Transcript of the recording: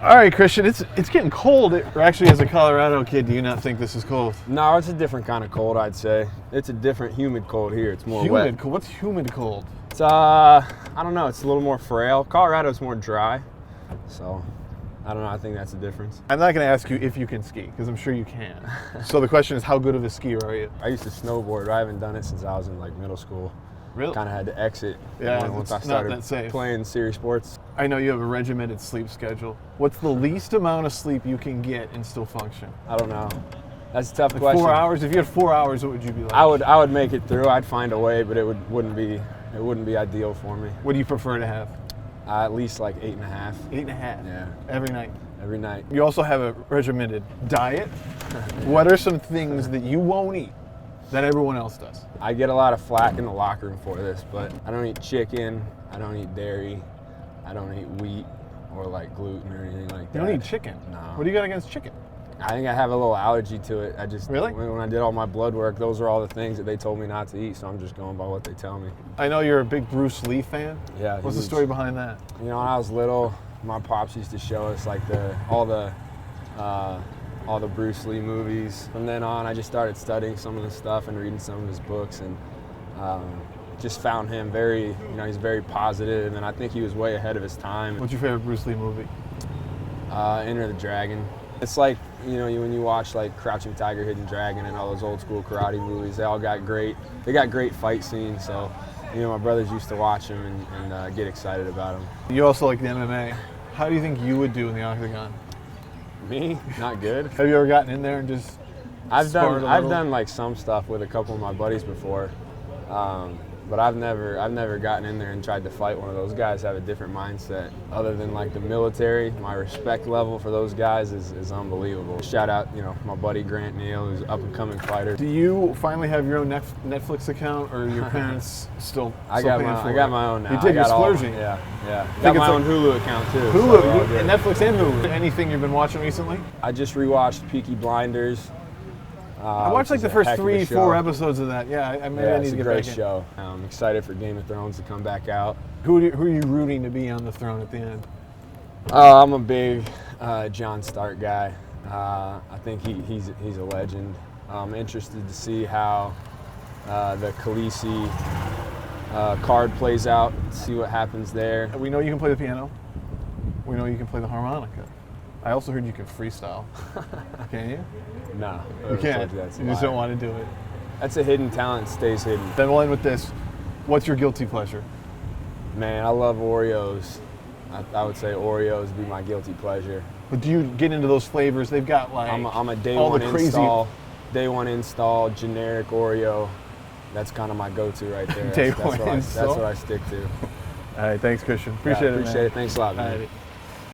All right, Christian, it's getting cold. Or actually, as a Colorado kid, do you not think this is cold? No, it's a different kind of cold, I'd say. It's a different humid cold here. It's more Humid wet. cold? What's humid cold? It's I don't know. It's a little more frail. Colorado's more dry, so I don't know. I think that's the difference. I'm not going to ask you if you can ski, because I'm sure you can. So the question is, how good of a skier are you? I used to snowboard. I haven't done it since I was in like middle school. Really? Kind of had to exit. Yeah, once it's I not that started safe. playing serious sports. I know you have a regimented sleep schedule. What's the least amount of sleep you can get and still function? I don't know. That's a tough Like question. 4 hours? If you had 4 hours, what would you be like? I would make it through. I'd find a way, but it wouldn't be ideal for me. What do you prefer to have? At least like 8.5. 8.5? Yeah. Every night? Every night. You also have a regimented diet. What are some things that you won't eat that everyone else does? I get a lot of flack in the locker room for this, but I don't eat chicken, I don't eat dairy, I don't eat wheat or like gluten or anything like that. You don't eat chicken? No. What do you got against chicken? I think I have a little allergy to it. I just Really? when I did all my blood work, those are all the things that they told me not to eat, so I'm just going by what they tell me. I know you're a big Bruce Lee fan. Yeah. What's the huge. story behind that? You know, when I was little, my pops used to show us like all the Bruce Lee movies. From then on, I just started studying some of the stuff and reading some of his books, and just found him he's very positive, and I think he was way ahead of his time. What's your favorite Bruce Lee movie? Enter the Dragon. It's like, when you watch like Crouching Tiger, Hidden Dragon and all those old school karate movies, they got great fight scenes, so my brothers used to watch them and get excited about them. You also like the MMA. How do you think you would do in the Octagon? Me? Not good. Have you ever gotten in there and just I've sparred a done little? like some stuff with a couple of my buddies before, but I've never gotten in there and tried to fight one of those guys. Have a different mindset. Other than like the military, my respect level for those guys is unbelievable. Shout out, my buddy Grant Neal, who's an up and coming fighter. Do you finally have your own Netflix account, or are your parents still I got paying my own now. You did, I got you're all splurging. Yeah. think Got my it's own Hulu account too. Hulu, so all good. Netflix and Hulu. Anything you've been watching recently? I just rewatched Peaky Blinders. I watched like the first 3-4 episodes of that. Yeah, I need it's to a get great back in. show. I'm excited for Game of Thrones to come back out. Who are you rooting to be on the throne at the end? I'm a big Jon Stark guy. I think he's a legend. I'm interested to see how the Khaleesi card plays out, see what happens there. We know you can play the piano. We know you can play the harmonica. I also heard you can freestyle. Can you? No. You can't. You just don't want to do it. That's a hidden talent, stays hidden. Then we'll end with this. What's your guilty pleasure? Man, I love Oreos. I would say Oreos would be my guilty pleasure. But do you get into those flavors? They've got like I'm a day all one the crazy install, generic Oreo. That's kind of my go-to right there. Day That's one install. That's what I stick to. All right, thanks, Christian. Appreciate it. Appreciate it. Thanks a lot, man. All right.